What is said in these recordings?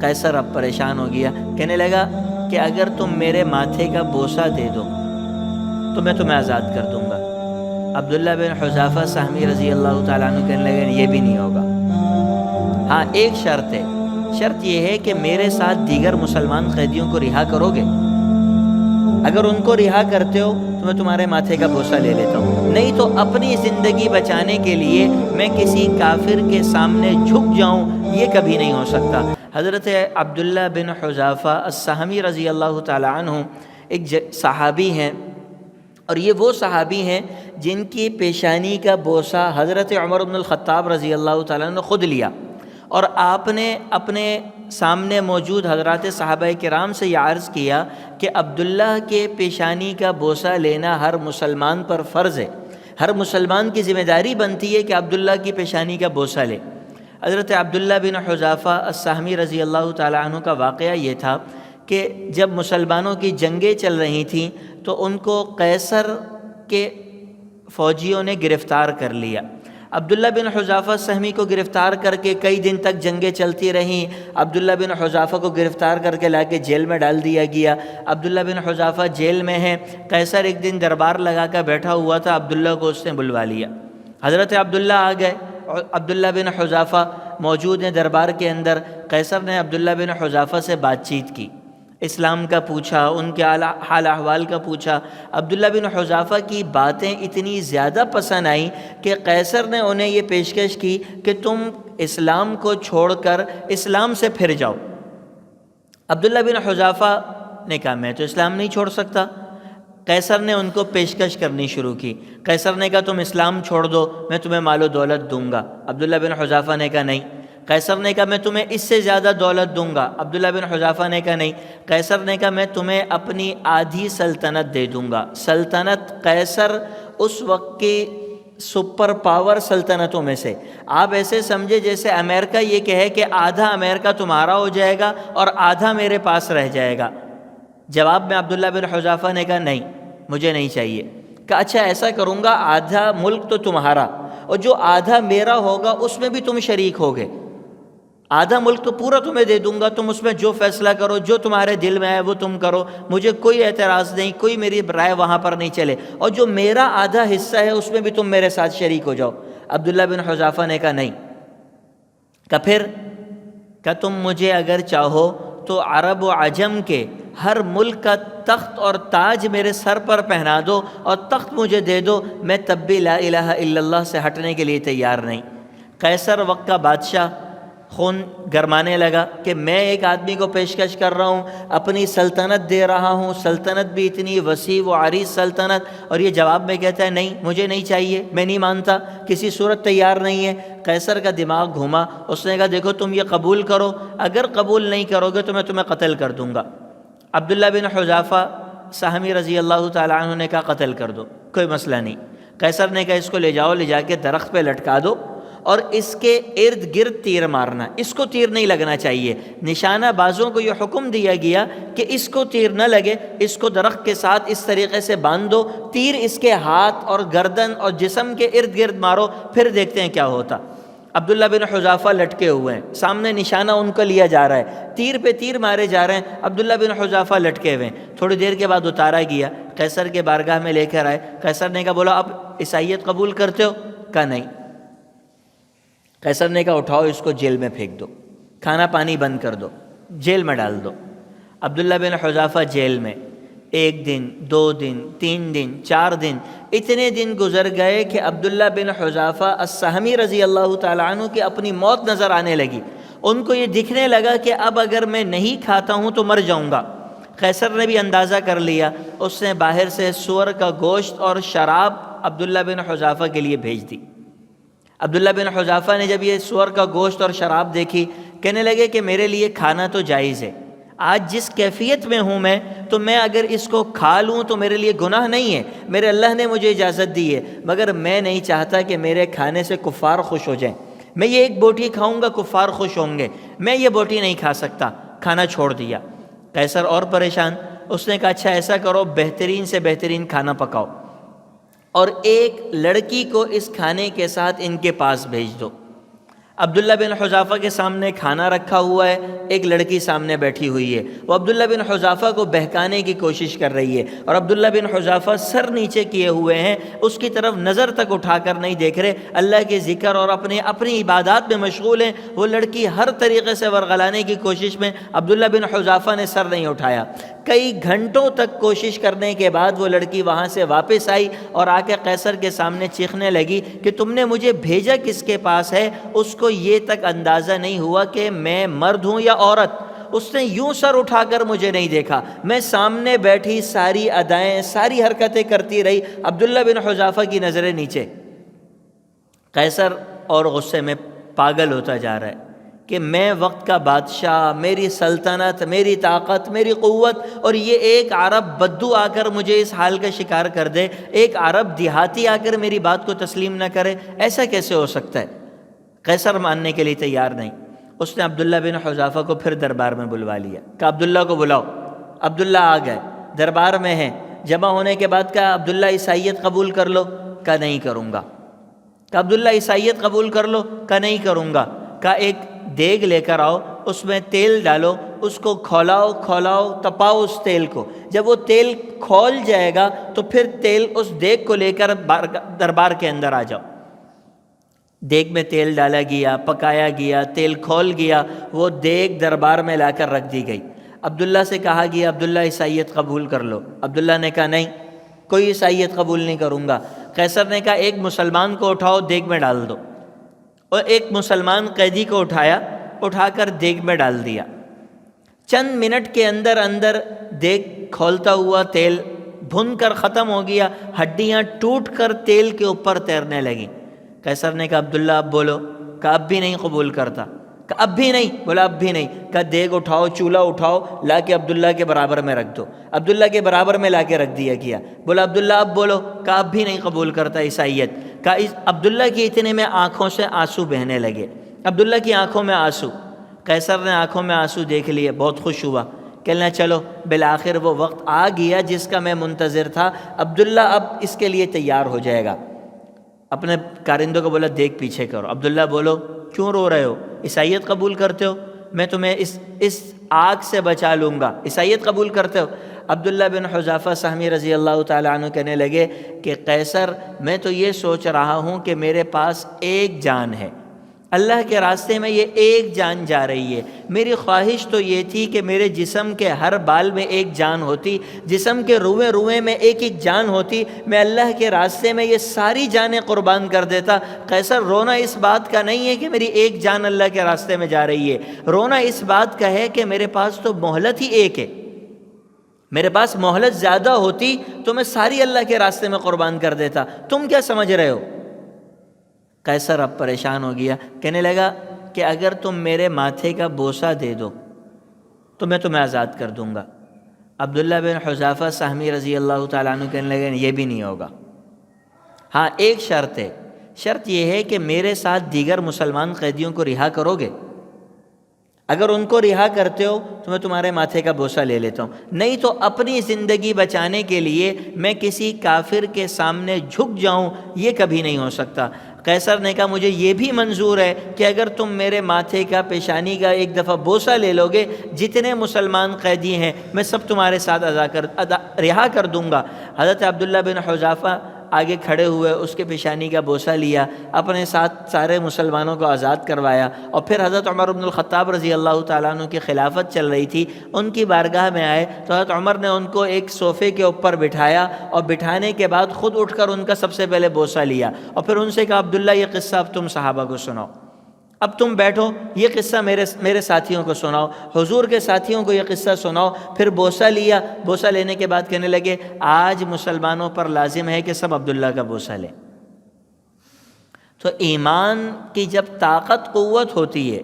قیصر اب پریشان ہو گیا، کہنے لگا کہ اگر تم میرے ماتھے کا بوسہ دے دو تو میں تمہیں آزاد کر دوں گا۔ عبداللہ بن حذافہ سہمی رضی اللہ تعالیٰ عنہ کہنے لگے یہ بھی نہیں ہوگا، ہاں ایک شرط ہے، شرط یہ ہے کہ میرے ساتھ دیگر مسلمان قیدیوں کو رہا کرو گے، اگر ان کو رہا کرتے ہو تو میں تمہارے ماتھے کا بوسہ لے لیتا ہوں، نہیں تو اپنی زندگی بچانے کے لیے میں کسی کافر کے سامنے جھک جاؤں، یہ کبھی نہیں ہو سکتا۔ حضرت عبداللہ بن حذافہ السہمی رضی اللہ تعالیٰ عنہ ایک صحابی ہیں، اور یہ وہ صحابی ہیں جن کی پیشانی کا بوسہ حضرت عمر بن الخطاب رضی اللہ تعالیٰ عنہ نے خود لیا، اور آپ نے اپنے سامنے موجود حضرات صحابہ کرام سے یہ عرض کیا کہ عبداللہ کے پیشانی کا بوسہ لینا ہر مسلمان پر فرض ہے، ہر مسلمان کی ذمہ داری بنتی ہے کہ عبداللہ کی پیشانی کا بوسہ لے۔ حضرت عبداللہ بن حذافہ السہمی رضی اللہ تعالیٰ عنہ کا واقعہ یہ تھا کہ جب مسلمانوں کی جنگیں چل رہی تھیں تو ان کو قیصر کے فوجیوں نے گرفتار کر لیا۔ عبداللہ بن حذافہ سہمی کو گرفتار کر کے کئی دن تک جنگیں چلتی رہیں، عبداللہ بن حذافہ کو گرفتار کر کے لا کے جیل میں ڈال دیا گیا۔ عبداللہ بن حذافہ جیل میں ہیں، قیصر ایک دن دربار لگا کر بیٹھا ہوا تھا، عبداللہ کو اس نے بلوا لیا، حضرت عبداللہ آ گئے، عبداللہ بن حذافہ موجود ہیں دربار کے اندر۔ قیصر نے عبداللہ بن حذافہ سے بات چیت کی، اسلام کا پوچھا، ان کے حال احوال کا پوچھا۔ عبداللہ بن حذافہ کی باتیں اتنی زیادہ پسند آئیں کہ قیصر نے انہیں یہ پیشکش کی کہ تم اسلام کو چھوڑ کر اسلام سے پھر جاؤ۔ عبداللہ بن حذافہ نے کہا میں تو اسلام نہیں چھوڑ سکتا۔ قیصر نے ان کو پیشکش کرنی شروع کی، قیصر نے کہا تم اسلام چھوڑ دو، میں تمہیں مال و دولت دوں گا۔ عبداللہ بن حذافہ نے کہا نہیں۔ قیصر نے کہا میں تمہیں اس سے زیادہ دولت دوں گا۔ عبداللہ بن حذافہ نے کہا نہیں۔ قیصر نے کہا میں تمہیں اپنی آدھی سلطنت دے دوں گا۔ سلطنت قیصر اس وقت کی سپر پاور سلطنتوں میں سے، آپ ایسے سمجھے جیسے امریکہ یہ کہے کہ آدھا امریکہ تمہارا ہو جائے گا اور آدھا میرے پاس رہ جائے گا۔ جواب میں عبداللہ بن حذافہ نے کہا نہیں مجھے نہیں چاہیے۔ کہا اچھا ایسا کروں گا، آدھا ملک تو تمہارا اور جو آدھا میرا ہوگا اس میں بھی تم شریک ہوگے۔ آدھا ملک تو پورا تمہیں دے دوں گا، تم اس میں جو فیصلہ کرو، جو تمہارے دل میں آئے وہ تم کرو، مجھے کوئی اعتراض نہیں، کوئی میری رائے وہاں پر نہیں چلے، اور جو میرا آدھا حصہ ہے اس میں بھی تم میرے ساتھ شریک ہو جاؤ۔ عبداللہ بن حذافہ نے کہا نہیں۔ کہا پھر؟ کہا تم مجھے اگر چاہو تو عرب و عجم کے ہر ملک کا تخت اور تاج میرے سر پر پہنا دو اور تخت مجھے دے دو، میں تب بھی لا الہ الا اللہ سے ہٹنے کے لیے تیار نہیں۔ قیصر وقت کا بادشاہ خون گرمانے لگا کہ میں ایک آدمی کو پیشکش کر رہا ہوں، اپنی سلطنت دے رہا ہوں، سلطنت بھی اتنی وسیع و عریض سلطنت، اور یہ جواب میں کہتا ہے نہیں مجھے نہیں چاہیے، میں نہیں مانتا، کسی صورت تیار نہیں ہے۔ قیصر کا دماغ گھوما، اس نے کہا دیکھو تم یہ قبول کرو، اگر قبول نہیں کرو گے تو میں تمہیں قتل کر دوں گا۔ عبداللہ بن حذافہ سہمی رضی اللہ تعالیٰ عنہ نے کہا قتل کر دو، کوئی مسئلہ نہیں۔ قیصر نے کہا اس کو لے جاؤ، لے جا کے درخت پہ لٹکا دو اور اس کے ارد گرد تیر مارنا، اس کو تیر نہیں لگنا چاہیے۔ نشانہ بازوں کو یہ حکم دیا گیا کہ اس کو تیر نہ لگے، اس کو درخت کے ساتھ اس طریقے سے باندھ دو، تیر اس کے ہاتھ اور گردن اور جسم کے ارد گرد مارو، پھر دیکھتے ہیں کیا ہوتا۔ عبداللہ بن حذافہ لٹکے ہوئے ہیں، سامنے نشانہ ان کو لیا جا رہا ہے، تیر پہ تیر مارے جا رہے ہیں، عبداللہ بن حذافہ لٹکے ہوئے ہیں۔ تھوڑی دیر کے بعد اتارا گیا، قیصر کے بارگاہ میں لے کر آئے۔ قیصر نے کہا بولا اب عیسائیت قبول کرتے ہو؟ کہا نہیں۔ قیصر نے کہا اٹھاؤ اس کو جیل میں پھینک دو، کھانا پانی بند کر دو، جیل میں ڈال دو۔ عبداللہ بن حذافہ جیل میں 1 دن 2 دن 3 دن 4 دن، اتنے دن گزر گئے کہ عبداللہ بن حذافہ السہمی رضی اللہ تعالیٰ عنہ کی اپنی موت نظر آنے لگی۔ ان کو یہ دکھنے لگا کہ اب اگر میں نہیں کھاتا ہوں تو مر جاؤں گا۔ قیصر نے بھی اندازہ کر لیا، اس نے باہر سے سور کا گوشت اور شراب عبداللہ بن حذافہ کے لیے بھیج دی۔ عبداللہ بن حذافہ نے جب یہ سور کا گوشت اور شراب دیکھی، کہنے لگے کہ میرے لیے کھانا تو جائز ہے، آج جس کیفیت میں ہوں میں تو میں اگر اس کو کھا لوں تو میرے لیے گناہ نہیں ہے، میرے اللہ نے مجھے اجازت دی ہے، مگر میں نہیں چاہتا کہ میرے کھانے سے کفار خوش ہو جائیں۔ میں یہ ایک بوٹی کھاؤں گا کفار خوش ہوں گے، میں یہ بوٹی نہیں کھا سکتا، کھانا چھوڑ دیا۔ قیصر اور پریشان، اس نے کہا اچھا ایسا کرو بہترین سے بہترین کھانا پکاؤ اور ایک لڑکی کو اس کھانے کے ساتھ ان کے پاس بھیج دو۔ عبداللہ بن حذافہ کے سامنے کھانا رکھا ہوا ہے، ایک لڑکی سامنے بیٹھی ہوئی ہے، وہ عبداللہ بن حذافہ کو بہکانے کی کوشش کر رہی ہے، اور عبداللہ بن حذافہ سر نیچے کیے ہوئے ہیں، اس کی طرف نظر تک اٹھا کر نہیں دیکھ رہے، اللہ کے ذکر اور اپنی عبادات میں مشغول ہیں۔ وہ لڑکی ہر طریقے سے ورغلانے کی کوشش میں، عبداللہ بن حذافہ نے سر نہیں اٹھایا۔ کئی گھنٹوں تک کوشش کرنے کے بعد وہ لڑکی وہاں سے واپس آئی اور آ کے قیصر کے سامنے چیخنے لگی کہ تم نے مجھے بھیجا کس کے پاس ہے؟ اس کو یہ تک اندازہ نہیں ہوا کہ میں مرد ہوں یا عورت۔ اس نے یوں سر اٹھا کر مجھے نہیں دیکھا، میں سامنے بیٹھی ساری ادائیں ساری حرکتیں کرتی رہی، عبداللہ بن حذافہ کی نظریں نیچے۔ قیصر اور غصے میں پاگل ہوتا جا رہا ہے کہ میں وقت کا بادشاہ، میری سلطنت، میری طاقت، میری قوت، اور یہ ایک عرب بدو آ کر مجھے اس حال کا شکار کر دے، ایک عرب دیہاتی آ کر میری بات کو تسلیم نہ کرے، ایسا کیسے ہو سکتا ہے؟ قیصر ماننے کے لیے تیار نہیں۔ اس نے عبداللہ بن حذافہ کو پھر دربار میں بلوا لیا، کہا عبداللہ کو بلاؤ۔ عبداللہ آ گئے، دربار میں ہیں، جمع ہونے کے بعد کہا عبداللہ عیسائیت قبول کر لو، کہا نہیں کروں گا۔ کہا عبداللہ عیسائیت قبول کر لو، کہا نہیں کروں گا۔ کہا ایک دیگ لے کر آؤ، اس میں تیل ڈالو، اس کو کھولاؤ تپاؤ اس تیل کو، جب وہ تیل کھول جائے گا تو پھر تیل اس دیگ کو لے کر دربار کے اندر آ جاؤ۔ دیگ میں تیل ڈالا گیا، پکایا گیا، تیل کھول گیا، وہ دیگ دربار میں لا کر رکھ دی گئی۔ عبداللہ سے کہا گیا عبداللہ عیسائیت قبول کر لو۔ عبداللہ نے کہا نہیں، کوئی عیسائیت قبول نہیں کروں گا۔ قیصر نے کہا ایک مسلمان کو اٹھاؤ، دیگ میں ڈال دو، اور ایک مسلمان قیدی کو اٹھا کر دیگ میں ڈال دیا۔ چند منٹ کے اندر اندر دیگ کھولتا ہوا تیل بھن کر ختم ہو گیا، ہڈیاں ٹوٹ کر تیل کے اوپر تیرنے لگیں۔ قیصر نے کہا عبداللہ اب بولو، کہا اب بھی نہیں قبول کرتا، کہا اب بھی نہیں، بولا اب بھی نہیں، کہا دیگ اٹھاؤ، چولہا اٹھاؤ، لا کے عبداللہ کے برابر میں رکھ دو۔ عبداللہ کے برابر میں لا کے رکھ دیا گیا، بولا عبداللہ اب بولو، کہا اب بھی نہیں قبول کرتا عیسائیت۔ کہا عبداللہ کی اتنے میں آنکھوں سے آنسو بہنے لگے، عبداللہ کی آنکھوں میں آنسو۔ قیصر نے آنکھوں میں آنسو دیکھ لیے، بہت خوش ہوا، کہنا چلو بالآخر وہ وقت آ گیا جس کا میں منتظر تھا، عبداللہ اب اس کے لیے تیار ہو جائے گا۔ اپنے کارندوں کو بولا دیگ پیچھے کرو۔ عبداللہ بولو کیوں رو رہے ہو؟ عیسائیت قبول کرتے ہو؟ میں تمہیں اس آگ سے بچا لوں گا، عیسائیت قبول کرتے ہو؟ عبداللہ بن حذافہ سہمی رضی اللہ تعالیٰ عنہ کہنے لگے کہ قیصر میں تو یہ سوچ رہا ہوں کہ میرے پاس ایک جان ہے، اللہ کے راستے میں یہ ایک جان جا رہی ہے، میری خواہش تو یہ تھی کہ میرے جسم کے ہر بال میں ایک جان ہوتی، جسم کے روئے روئے میں ایک ایک جان ہوتی، میں اللہ کے راستے میں یہ ساری جانیں قربان کر دیتا۔ قیصر رونا اس بات کا نہیں ہے کہ میری ایک جان اللہ کے راستے میں جا رہی ہے، رونا اس بات کا ہے کہ میرے پاس تو مہلت ہی ایک ہے، میرے پاس مہلت زیادہ ہوتی تو میں ساری اللہ کے راستے میں قربان کر دیتا، تم کیا سمجھ رہے ہو؟ قیصر اب پریشان ہو گیا، کہنے لگا کہ اگر تم میرے ماتھے کا بوسہ دے دو تو میں تمہیں آزاد کر دوں گا۔ عبداللہ بن حذافہ سہمی رضی اللہ تعالیٰ عنہ کہنے لگے یہ بھی نہیں ہوگا، ہاں ایک شرط ہے، شرط یہ ہے کہ میرے ساتھ دیگر مسلمان قیدیوں کو رہا کرو گے، اگر ان کو رہا کرتے ہو تو میں تمہارے ماتھے کا بوسہ لے لیتا ہوں، نہیں تو اپنی زندگی بچانے کے لیے میں کسی کافر کے سامنے جھک جاؤں، یہ کبھی نہیں ہو سکتا۔ قیصر نے کہا مجھے یہ بھی منظور ہے کہ اگر تم میرے ماتھے کا پیشانی کا ایک دفعہ بوسہ لے لو گے، جتنے مسلمان قیدی ہیں میں سب تمہارے ساتھ رہا کر دوں گا۔ حضرت عبداللہ بن حذافہ آگے کھڑے ہوئے، اس کے پیشانی کا بوسہ لیا، اپنے ساتھ سارے مسلمانوں کو آزاد کروایا، اور پھر حضرت عمر بن الخطاب رضی اللہ تعالیٰ عنہ کی خلافت چل رہی تھی، ان کی بارگاہ میں آئے تو حضرت عمر نے ان کو ایک صوفے کے اوپر بٹھایا، اور بٹھانے کے بعد خود اٹھ کر ان کا سب سے پہلے بوسہ لیا، اور پھر ان سے کہا عبداللہ یہ قصہ اب تم صحابہ کو سناؤ، اب تم بیٹھو یہ قصہ میرے ساتھیوں کو سناؤ، حضور کے ساتھیوں کو یہ قصہ سناؤ۔ پھر بوسہ لیا، بوسہ لینے کے بعد کہنے لگے آج مسلمانوں پر لازم ہے کہ سب عبداللہ کا بوسہ لیں۔ تو ایمان کی جب طاقت قوت ہوتی ہے،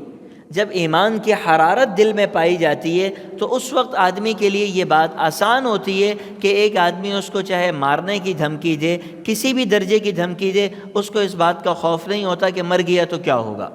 جب ایمان کی حرارت دل میں پائی جاتی ہے تو اس وقت آدمی کے لیے یہ بات آسان ہوتی ہے کہ ایک آدمی اس کو چاہے مارنے کی دھمکی دے، کسی بھی درجے کی دھمکی دے، اس کو اس بات کا خوف نہیں ہوتا کہ مر گیا تو کیا ہوگا۔